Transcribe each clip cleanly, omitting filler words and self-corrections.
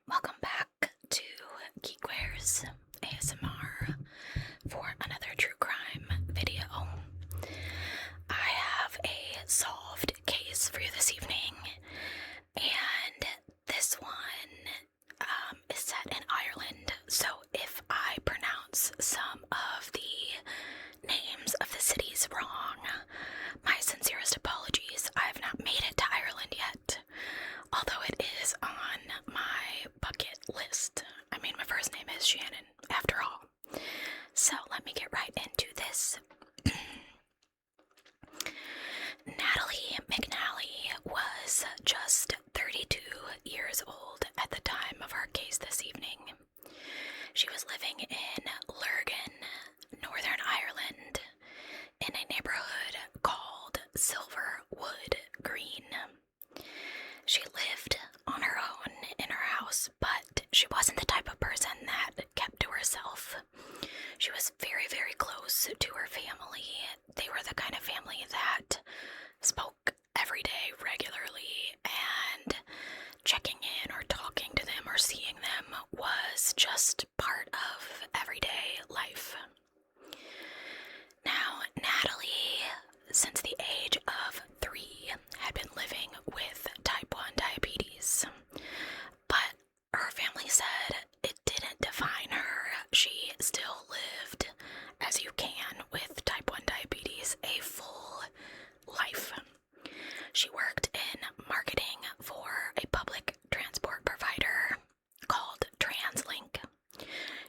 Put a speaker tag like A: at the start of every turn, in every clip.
A: Welcome back to GeekWaresASMR for another true crime video. I have a solved case for you this evening, and this one is set in Ireland, so if I pronounce some of the names of the cities wrong, my sincerest apologies. I have not made it to Ireland yet, although it is on my bucket list. I mean, my first name is Shannon, after all. So let me get right into this. Natalie McNally was just 32 years old at the time of her case this evening. She was living in Lurgan, Northern Ireland, in a neighborhood called Silverwood Green. She lived on her own in her house, but she wasn't the type of person that kept to herself. She was very, very close to her family. They were the kind of family that spoke every day regularly, and checking in or talking to them or seeing them was just part of everyday life. Now, Natalie, since the age of 3, had been living with type 1 diabetes, but her family said it didn't define her. She still lived, as you can with type 1 diabetes, a full life. She worked in marketing for a public transport provider called TransLink.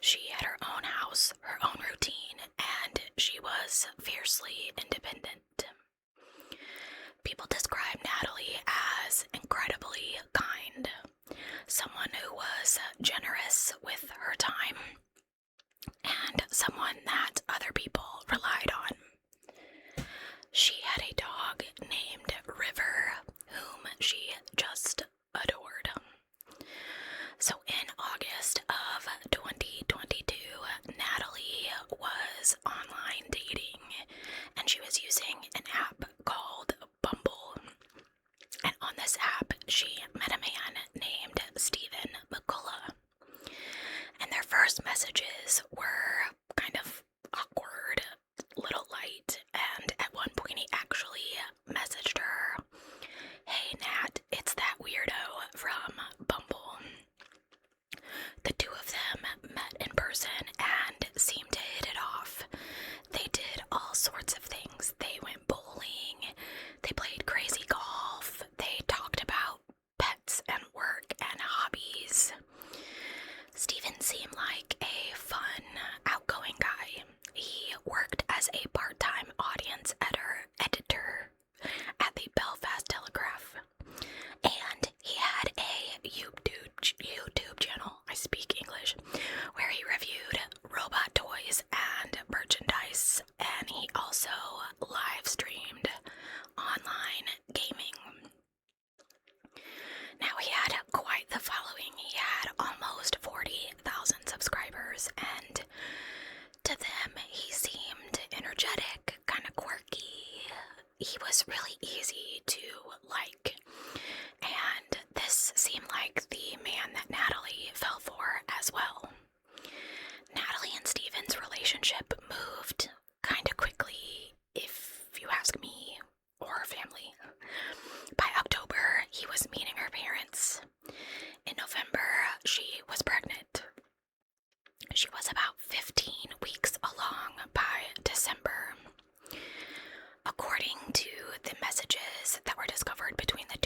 A: She had her own house, her own routine, and she was fiercely independent. People describe Natalie as incredibly kind, someone who was generous with her time, and someone that other people relied on. She had a dog named River, whom she just adored. So in August of 2022, Natalie was online dating, and she was using an app called Bumble. And on this app, she met a man named Stephen McCullough. And their first messages were kind of awkward, little light, and at one point he actually messaged her, "Hey Nat, it's that weirdo from Bumble." The two of them met in person and seemed to hit it off. They did all sorts of things. They went bowling, they played crazy golf, they talked about pets and work and hobbies. Stephen seemed like a fun, outgoing guy. He worked as a part-time audience editor at the Belfast Telegraph, and he had a YouTube channel, I speak English, where he reviewed robot toys and merchandise, and he also live streamed online gaming. Now, he had quite the following. He had almost 40,000 subscribers, and to them, he seemed energetic, kind of quirky. He was really easy to like, and this seemed like the man that Natalie fell for as well. Natalie and Stephen's relationship moved kind of quickly, if you ask me, or her family. By October, he was meeting her parents. In November, she was pregnant. She was about 15 weeks along by December. According to the messages that were discovered between the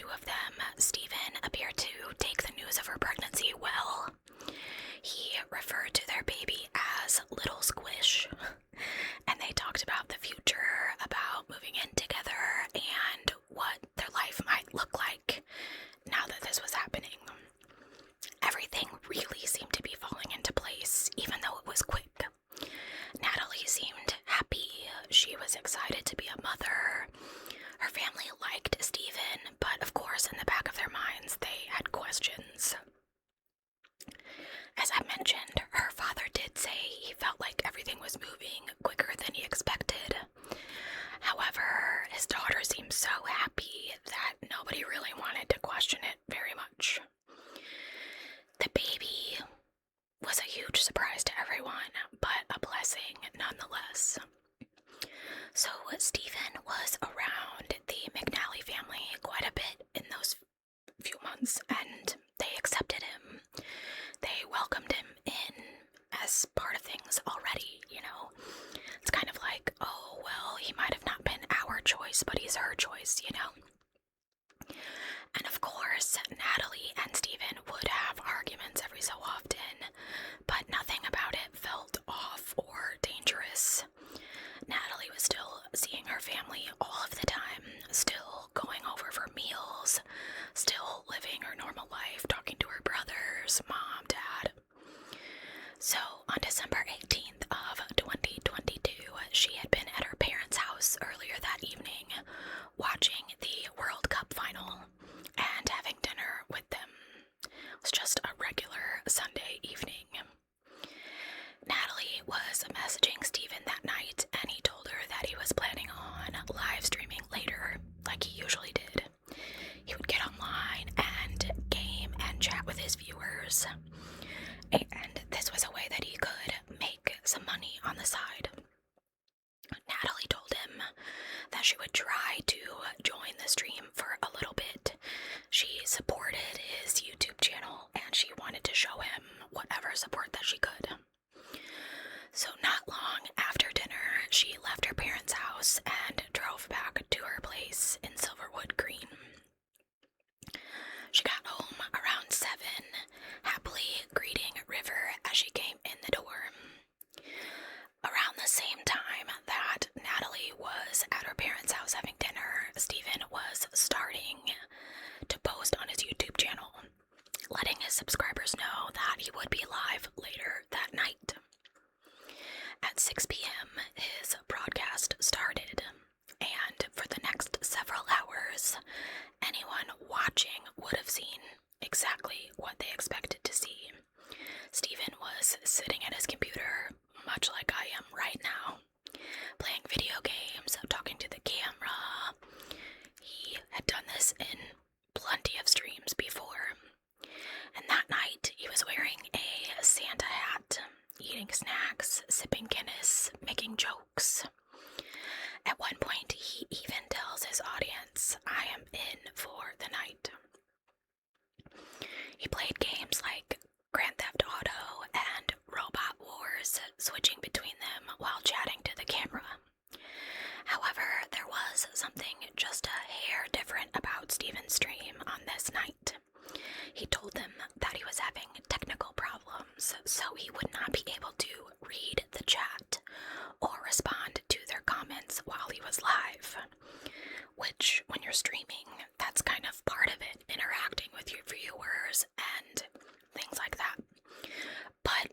A: face, you know? And of course, Natalie and Steven would have arguments every so often, but nothing about it felt off or dangerous. Natalie was still seeing her family all of the time, still going over for meals, still living her normal life, talking to her brothers, mom, dad. So, on December 18th of 2022, she had been at her parents' house earlier that evening, watching the World Cup final and having dinner with them. It was just a regular Sunday evening. Natalie was messaging Steven that night, and he told her that he was planning on live streaming later, like he usually did. He would get online and game and chat with his viewers, and this was a way that he could make some money on the side. Natalie told him that she would try to join the stream for a little bit. She supported his YouTube channel, and she wanted to show him whatever support that she could. So not long after dinner, she left her parents' house and drove back to her place in Silverwood Green. She got home around 7, happily greeting River as she came in the door. Around the same time that Natalie was at her parents' house having dinner, Steven was starting to post on his YouTube channel, letting his subscribers know that he would be live later that night. At 6 p.m., his broadcast started, and for the next several hours, anyone watching would have seen exactly what they expected to see. Steven was sitting at his computer, much like I am right now, playing video games, talking to the camera. He had done this in plenty of streams before, and that night he was wearing a Santa hat, eating snacks, sipping Guinness, making jokes. At one point, he even tells his audience, "I am in for the night." He played games like Grand Theft Auto and Robot Wars, switching between them while chatting to the camera. However, there was something just a hair different about Steven's stream on this night. He told them that he was having technical problems, so he would not be able to read the chat or respond to their comments while he was live. Which, when you're streaming, that's kind of part of it, interacting with your viewers and things like that. But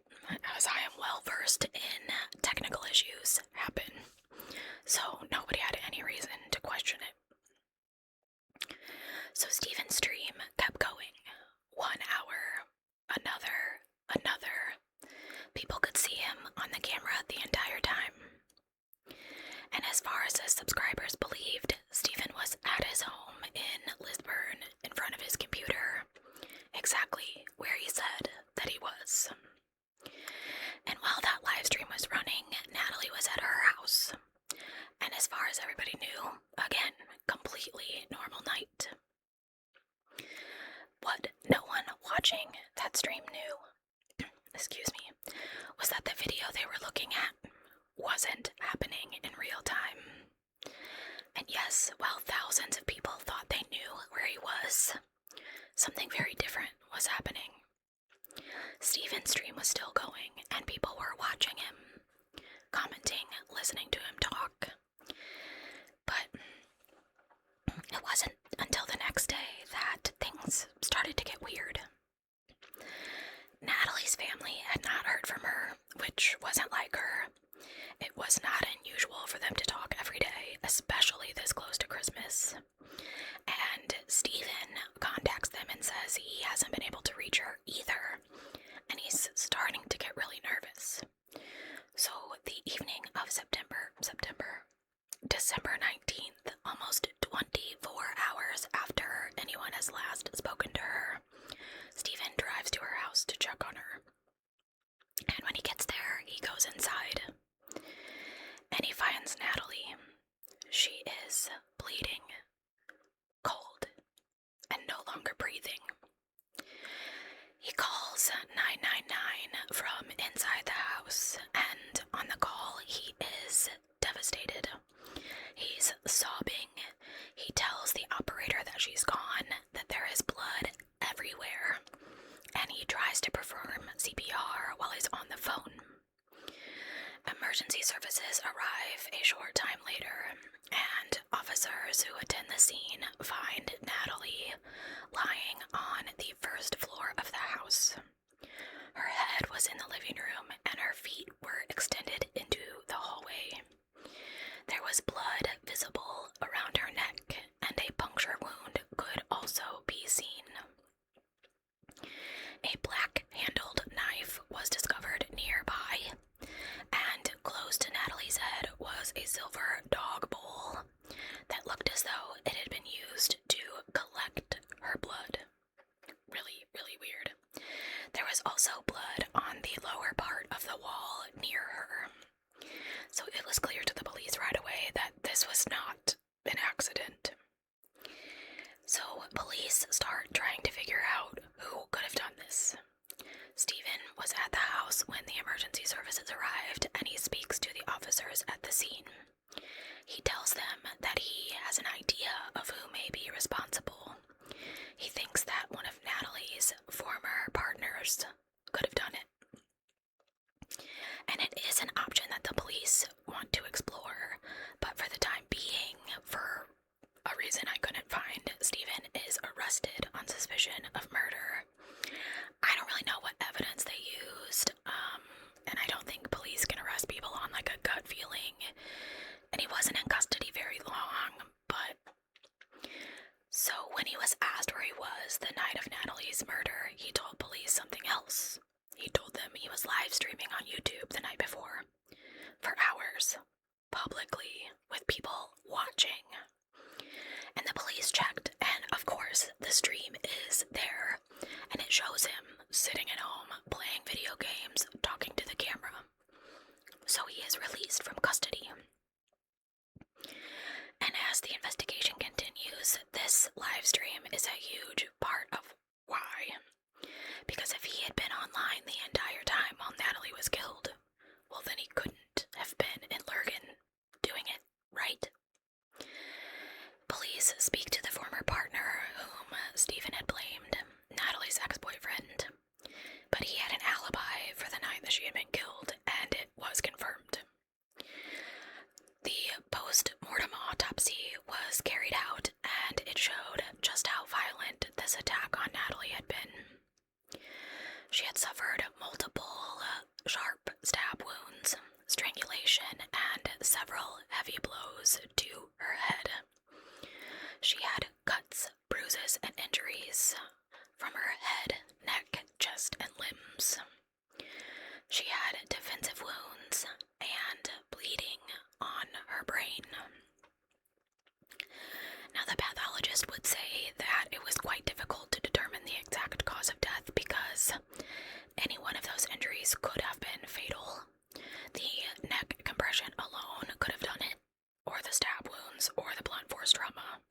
A: as I am well versed in technical issues happen, so nobody had any reason to question it. So Steven's stream kept going. 1 hour, another. People could see him on the camera the entire time. And as far as his subscribers believed, Steven was at his home in Lisburn in front of his computer, exactly where he said that he was. And while that live stream was running, Natalie was at her house. And as far as everybody knew, again, completely normal night. What no one watching that stream knew, was that the video they were looking at wasn't happening in real time. And yes, while thousands of people thought they knew where he was, something very different was happening. Steven's stream was still going, and people were watching him, commenting, listening to him talk. But it wasn't until the next day that things started to get weird. Natalie's family had not heard from her, which wasn't like her. It was not unusual for them to talk every day, especially this close to Christmas. And Steven contacts them and says he hasn't been able to reach her either, and he's starting to get really nervous. So the evening of September emergency services arrived and he speaks to the officers at the scene. He tells them that he has an idea of who may be responsible. He thinks that one of Natalie's former partners could have done it. And it is an option that the police want to explore, but for the time being, for a reason I couldn't find, Stephen is arrested on suspicion of murder. I don't really know what evidence they used, and I don't think police can arrest people on like a gut feeling. And he wasn't in custody very long, but so when he was asked where he was the night of Natalie's murder, he told police something else. He told them he was live streaming on YouTube the night before, for hours, publicly, with people watching. And the police checked, and of course, the stream is there, and it shows him sitting at home, playing video games, talking to the camera. So he is released from custody. And as the investigation continues, this live stream is a huge part of why. Because if he had been online the entire time while Natalie was killed, well then he couldn't have been in Lurgan doing it, right? Police speak to the former partner whom Stephen had blamed, Natalie's ex-boyfriend, but he had an alibi for the night that she had been killed, and it was confirmed. The post-mortem autopsy was carried out, and it showed just how violent this attack on Natalie had been. She had suffered multiple sharp stab wounds, strangulation, and several heavy blows to her head. She had cuts, bruises, and injuries from her head, neck, chest, and limbs. She had defensive wounds and bleeding on her brain. Now, the pathologist would say that it was quite difficult to determine the exact cause of death because any one of those injuries could have been fatal. The neck compression alone could have done it, or the stab wounds, or the blunt force trauma.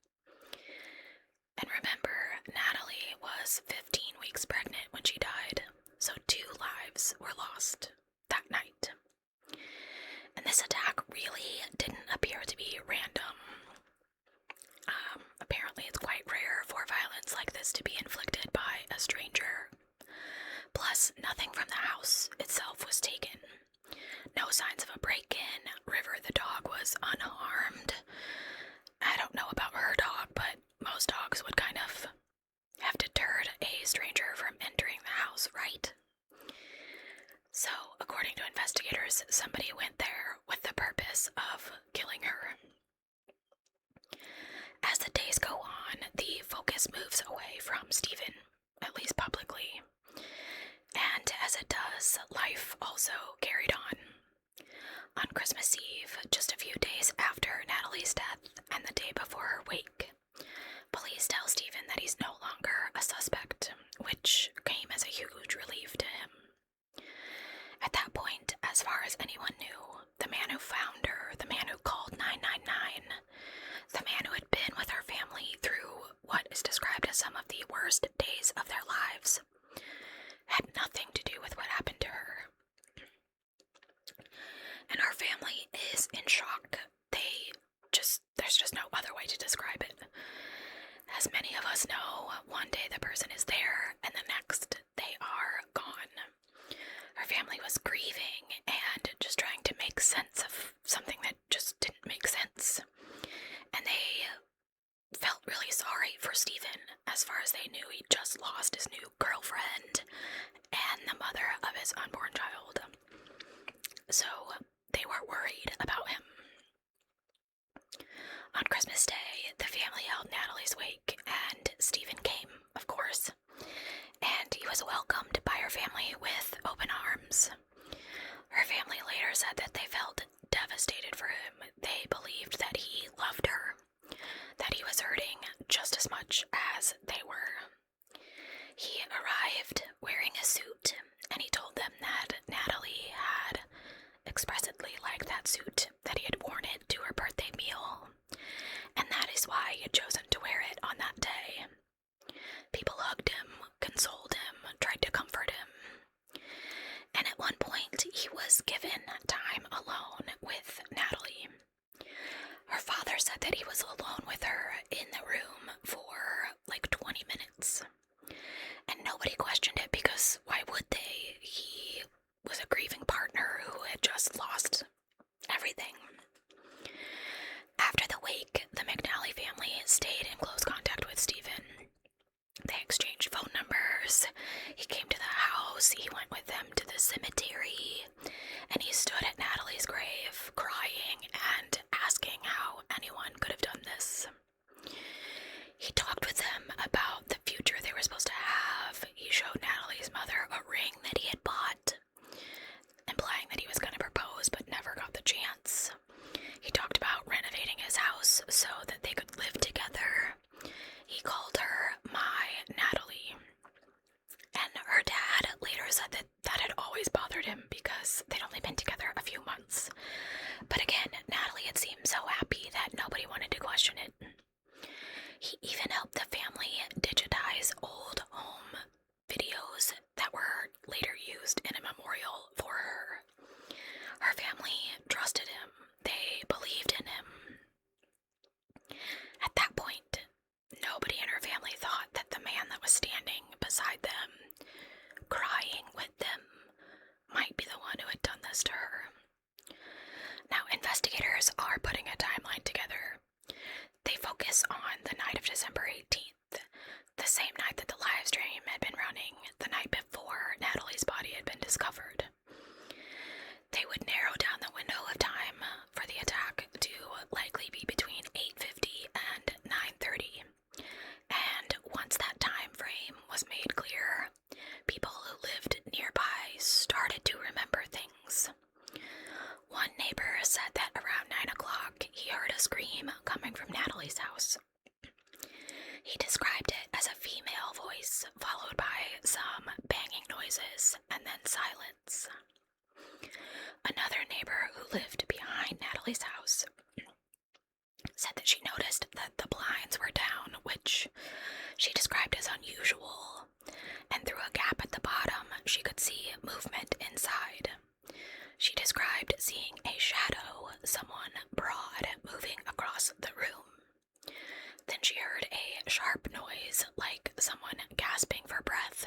A: And remember, Natalie was 15 weeks pregnant when she died, so 2 lives were lost that night. And this attack really didn't appear to be random. Apparently it's quite rare for violence like this to be inflicted by a stranger. Plus, nothing from the house itself was taken. No signs of a break-in. River the dog was unharmed. I don't know about her dog, but most dogs would kind of have deterred a stranger from entering the house, right? So, according to investigators, somebody went there with the purpose of killing her. As the days go on, the focus moves away from Stephen, at least publicly. And as it does, life also carried on. On Christmas Eve, just a few days after Natalie's death and the day before her wake, police tell Stephen that he's no longer a suspect, which came as a huge relief to him. At that point, as far as anyone knew, the man who found her, the man who called 999, the man who had been with her family through what is described as some of the worst days of their lives, had nothing to do with what happened to her. And her family is in shock. There's just no other way to describe it. As many of us know, one day the person is there, and the next they are gone. Her family was grieving and just trying to make sense of something that just didn't make sense. And they felt really sorry for Stephen. As far as they knew, he just lost his new girlfriend and the mother of his unborn child. So they were worried about him. On Christmas Day, the family held Natalie's wake, and Stephen came, of course, and he was welcomed by her family with open arms. Her family later said that they felt devastated for him. They believed that he loved her, that he was hurting just as much as they were. He arrived wearing a suit, and he told them that Natalie had expressly liked that suit, that he had worn it to her birthday meal, and that is why he had He described it as a female voice, followed by some banging noises, and then silence. Another neighbor who lived behind Natalie's house said that she noticed that the blinds were down, which she described as unusual, and through a gap at the bottom, she could see movement inside. She described seeing a shadow, someone broad, moving across the room. Then she heard a sharp noise, like someone gasping for breath.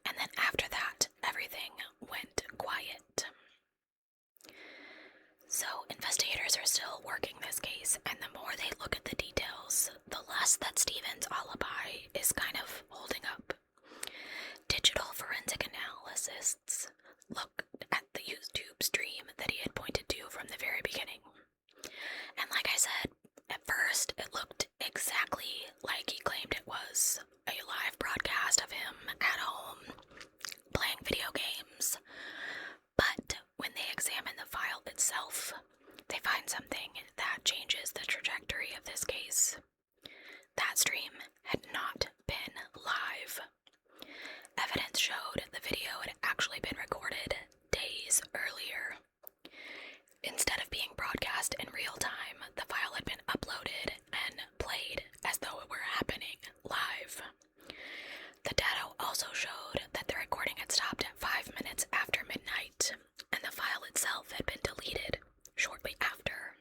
A: And then after that, everything went quiet. So investigators are still working this case, and the more they look at the details, the less that Stephen's alibi is kind of holding up. Digital forensic analysts looked at the YouTube stream that he had pointed to from the very beginning. And like I said, at first it looked exactly like he claimed it was, a live broadcast of him at home playing video games. But when they examine the file itself, they find something that changes the trajectory of this case. That stream had not been live. Evidence showed the video had actually been recorded days earlier. Instead of being broadcast in real time, the file had been uploaded and played as though it were happening live. The data also showed that the recording had stopped at 5 minutes after midnight, and the file itself had been deleted shortly after.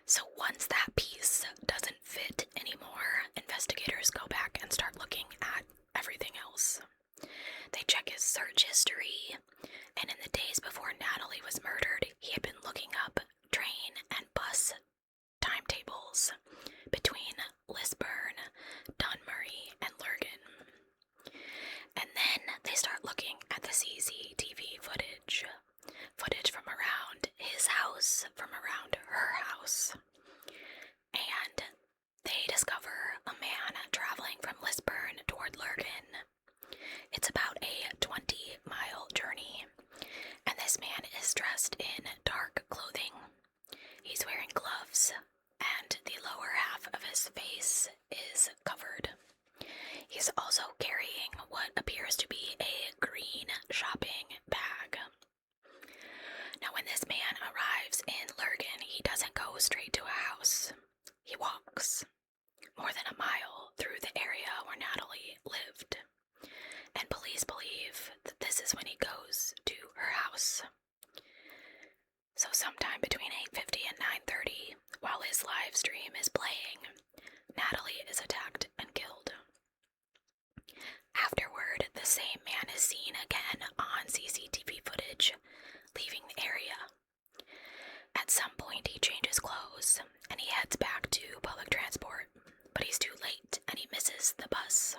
A: So once that piece doesn't fit anymore, investigators go back and start looking at everything else. They check his search history, and in the days before Natalie was murdered, he had been looking up train and bus timetables between Lisburn, Dunmurry, and Lurgan. And then they start looking at the CCTV footage from around his house, from around her house. And they discover a man traveling from Lisburn toward Lurgan. It's about a 20-mile journey, and this man is dressed in dark clothing. He's wearing gloves, and the lower half of his face is covered. He's also carrying what appears to be a green shopping bag. Now, when this man arrives in Lurgan, he doesn't go straight to a house. He walks more than a mile through the area where Natalie lived, and police believe that this is when he goes to her house. So sometime between 8:50 and 9:30, while his live stream is playing, Natalie is attacked and killed. Afterward, the same man is seen again on CCTV footage, leaving the area. At some point, he changes clothes, and he heads back to public transport, but he's too late, and he misses the bus.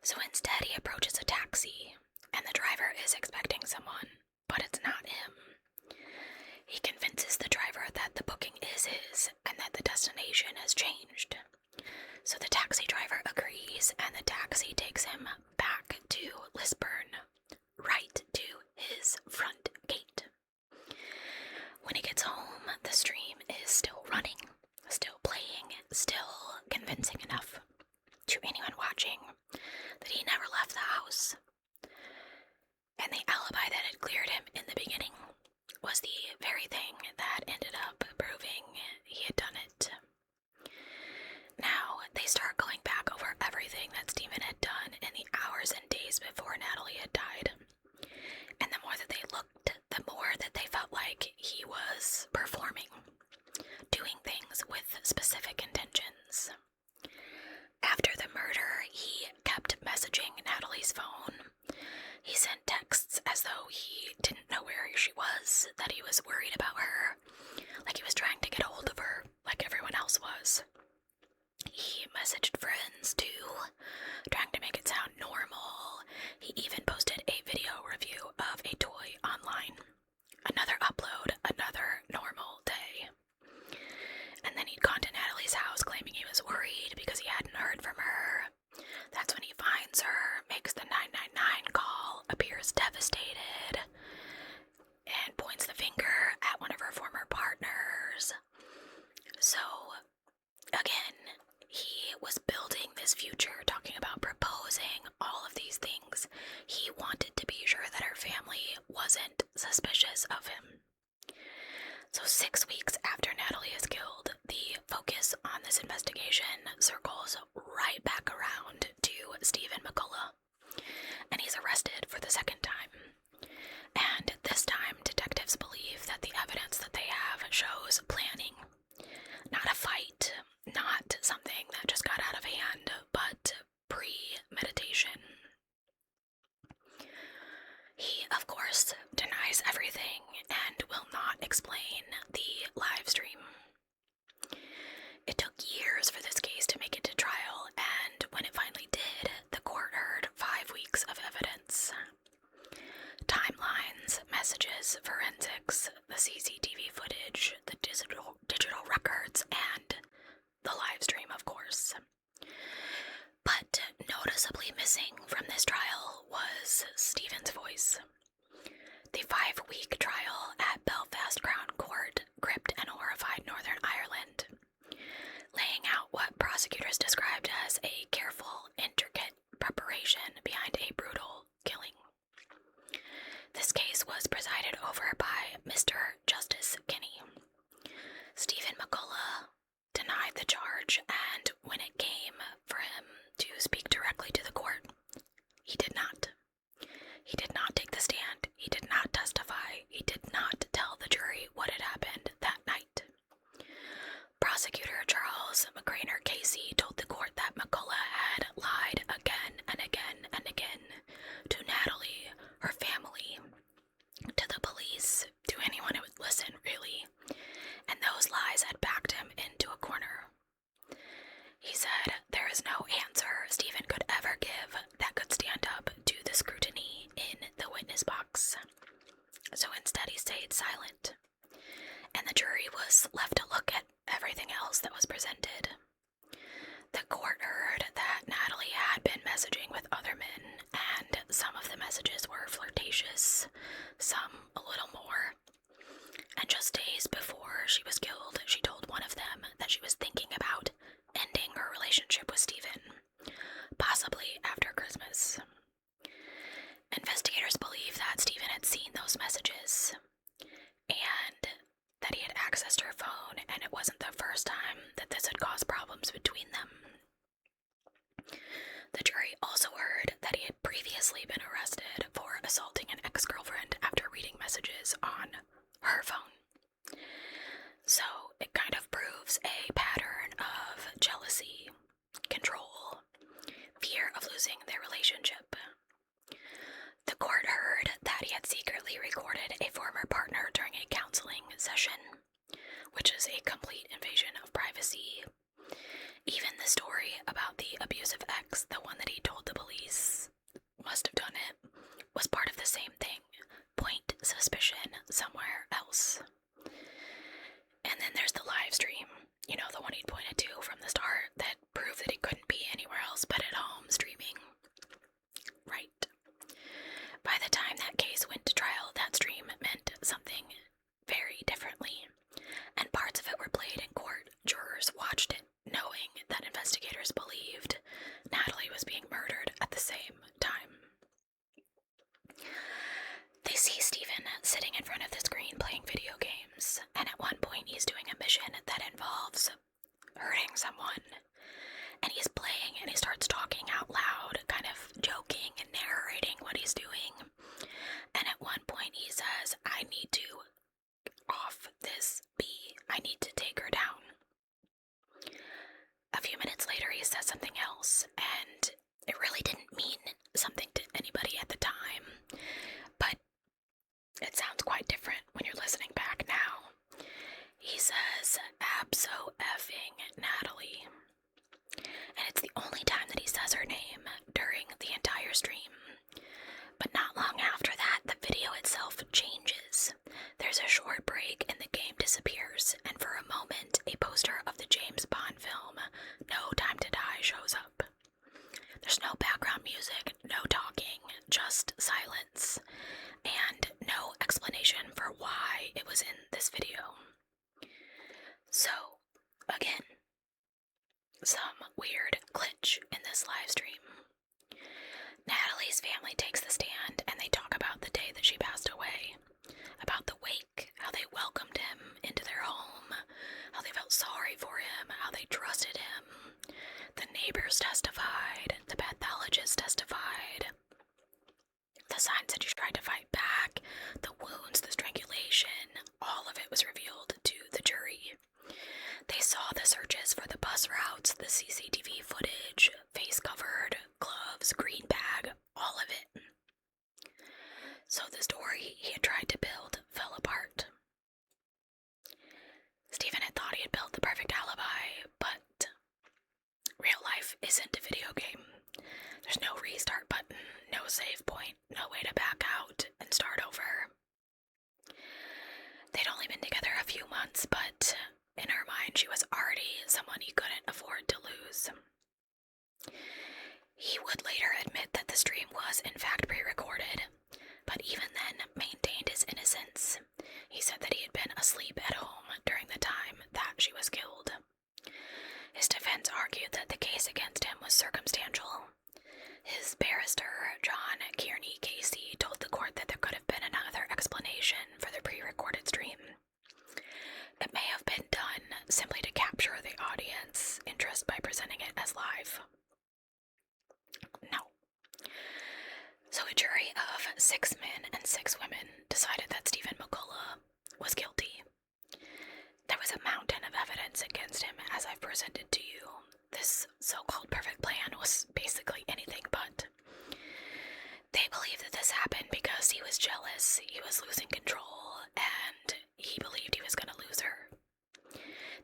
A: So instead, he approaches a taxi, and the driver is expecting someone, but it's not him. He convinces the driver that the booking is his, and that the destination has changed. So the taxi driver agrees, and the taxi takes him back to Lisburn, right to his front gate. When he gets home, the stream is still running, still playing, still convincing enough to anyone watching that he never left the house. And the alibi that had cleared him in the beginning was the very thing that ended up proving he had done it. Now, they start going back over everything that Stephen had done in the hours and days before Natalie had died. And the more that they looked, the more that they felt like he was performing his future, talking about proposing, all of these things. He wanted to be sure that her family wasn't suspicious of him. So 6 weeks after Natalie is killed, the focus on this investigation circles right back around to Stephen McCullough, and he's arrested for the second time. And this time, detectives believe that the evidence that they have shows planning. Not a fight, not something that just got out of hand, but premeditation. He, of course, denies everything and will not explain the live stream. It took years for this case to make it to trial, and when it finally did, the court heard 5 weeks of evidence. Timelines, messages, forensics, the CCTV footage, the digital records, and the live stream, of course. But noticeably missing from this trial was Stephen's voice. The 5-week trial at Belfast Crown Court gripped and horrified Northern Ireland, laying out what prosecutors described as a careful, intricate preparation behind a brutal killing. This case was presided over by Mr. Justice Kinney. Stephen McCullough denied the charge, and when it came for him to speak directly to the court, he did not. He did not take the stand. He did not testify. He did not tell the jury what had happened that night. Prosecutor Charles McGrainer Casey told the court that McCullough had lied again and again and again to Natalie, her family, to the police, to anyone who would listen, really, and those lies had backed him into a corner. He said there is no answer Stephen could ever give that could stand up to the scrutiny in the witness box. So instead he stayed silent, and the jury was left to look at everything else that was presented. The court heard that Natalie had been messaging with other men, and some of the messages were flirtatious, some a little more. And just days before she was killed, she told one of them that she was thinking about ending her relationship with Stephen, possibly after Christmas. Investigators believe that Stephen had seen those messages, and that he had accessed her phone, and it wasn't the first time that this had caused problems between them. The jury also heard that he had previously been arrested for assaulting an ex-girlfriend after reading messages on her phone. So it kind of proves a pattern of jealousy, control, fear of losing their relationship. The court heard that he had secretly recorded a former partner during a counseling session, which is a complete invasion of privacy. Even the story about the abusive ex, the one that he told the police must have done it, was part of the same thing. Point suspicion somewhere else. And then there's the live stream, you know, the one he'd pointed to from the start that proved that he couldn't be anywhere else but at home streaming. Right. By the time that case went to trial, that stream meant something very differently, and parts of it were played in court. Jurors watched it, knowing that investigators believed Natalie was being murdered at the same time. They see Stephen sitting in front of the screen playing video games, and at one point he's doing a mission that involves hurting someone. And he's playing and he starts talking out loud, kind of joking and narrating what he's doing. And at one point he says, I need to off this bee. I need to take her down. A few minutes later he says something else, and it really didn't mean something to anybody at the time, but it sounds quite different when you're listening back now. He says, abso-effing Natalie. And it's the only time that he says her name during the entire stream. But not long after that, the video itself changes. There's a short break and the game disappears, and for a moment, a poster of the James Bond film, No Time to Die, shows up. There's no background music, no talking, just silence, and no explanation for why it was in this video. So, again, some weird glitch in this live stream. Natalie's family takes the stand and they talk about the day that she passed away, about the wake, how they welcomed him into their home, how they felt sorry for him, how they trusted him. The neighbors testified, the pathologist testified. The signs that she tried to fight back, the wounds, the strangulation, all of it was revealed to the jury. They saw the searches for the bus routes, the CCTV footage, face covered, gloves, green bag, all of it. So the story he had tried to build fell apart. Stephen had thought he had built the perfect alibi, but real life isn't a video game. There's no restart button, no save point, no way to back out and start over. They'd only been together a few months, but in her mind she was already someone he couldn't afford to lose. He would later admit that the stream was in fact pre-recorded, but even then maintained his innocence. He said that he had been asleep at home during the time that she was killed. His defense argued that the case against him was circumstantial. His barrister, John Kearney Casey, told the court that there could have been another explanation for the pre-recorded stream. It may have been done simply to capture the audience interest by presenting it as live. No. So a jury of 6 men and 6 women decided that Stephen McCullough was guilty. There was a mountain of evidence against him, as I've presented to you. This so-called perfect plan was basically anything but. They believe that this happened because he was jealous, he was losing control, and he believed he was going to lose her.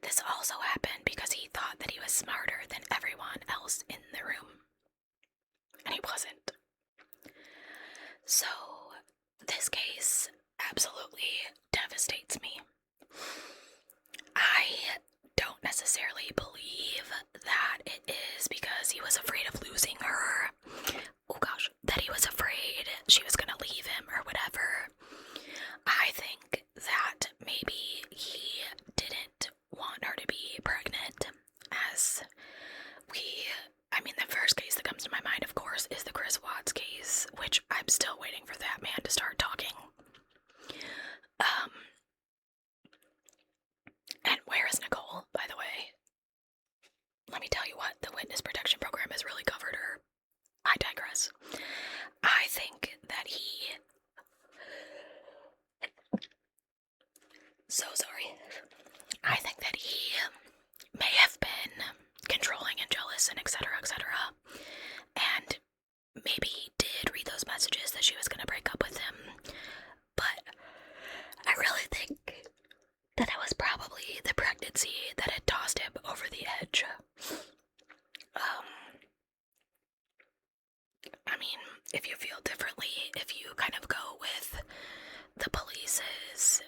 A: This also happened because he thought that he was smarter than everyone else in the room. And he wasn't. So, this case absolutely devastates me. I don't necessarily believe that it is because he was afraid of losing her. Oh gosh, that he was afraid she was gonna leave him or whatever. I think that maybe he didn't want her to be pregnant, as the first case that comes to my mind, of course, is the Chris Watts case, which I'm still waiting for that man to start talking. And where is Nicole, by the way? Let me tell you what, the witness protection program has really covered her. I digress. I think that he... So sorry. I think that he may have been controlling and jealous and etc., etc. And maybe he did read those messages that she was going to break up with him. But I really think that it was probably the pregnancy that had tossed him over the edge. If you feel differently, if you kind of go with the police's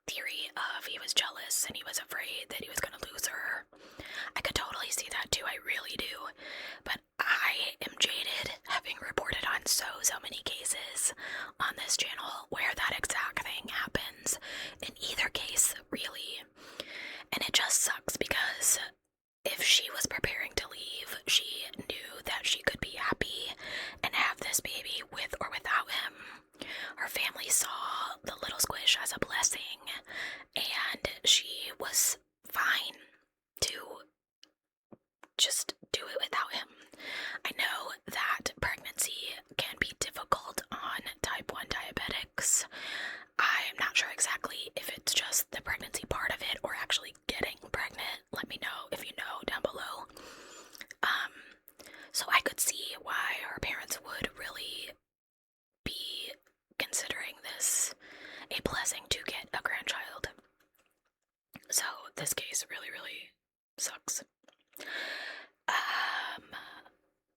A: theory of he was jealous and he was afraid that he was going to lose her, I could totally see that too, I really do. But I am jaded, having reported on so many cases on this channel where that exact thing happens in either case, really. And it just sucks because if she was preparing to leave, she knew that she could be happy and have this baby with or without him. Her family saw the little squish as a blessing, and she was fine to just do it without him. I know that pregnancy can be difficult on type 1 diabetics. I'm not sure exactly if it's just the pregnancy part of it or actually getting pregnant. Let me know if you know down below. So I could see why her parents would really be considering this a blessing to get a grandchild. So this case really sucks.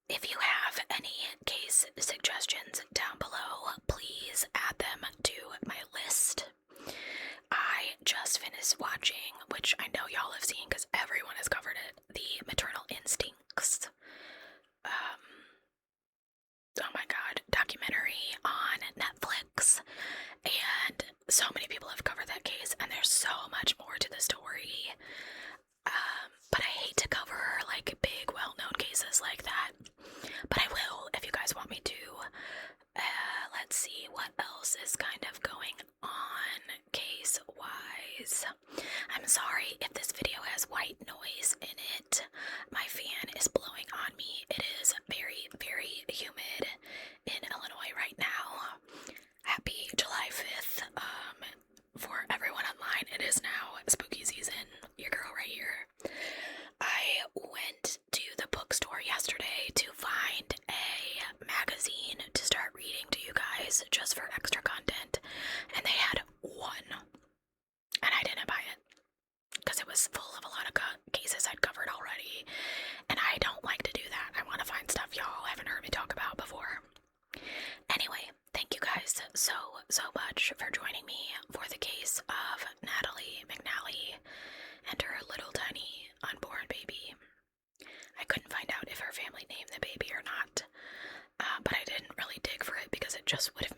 A: If you have any case suggestions down below, please add them to my list. I just finished watching, which I know y'all have seen because everyone has covered it, the Maternal Instincts, oh my god, documentary on Netflix, and so many people have covered that case, and there's so much more to the story. But I hate white noise in it. My fan is blowing on me. It is very, very humid in Illinois right now. Happy July 5th. For everyone online, it is now spooky season. Your girl right here. I went to the bookstore yesterday to find a magazine to start reading to you guys just for extra content, and they had one, and I didn't buy it because it was full of a lot of cases I'd covered already, and I don't like to do that. I want to find stuff y'all haven't heard me talk about before. Anyway, thank you guys so much for joining me for the case of Natalie McNally and her little tiny unborn baby. I couldn't find out if her family named the baby or not, but I didn't really dig for it because it just would have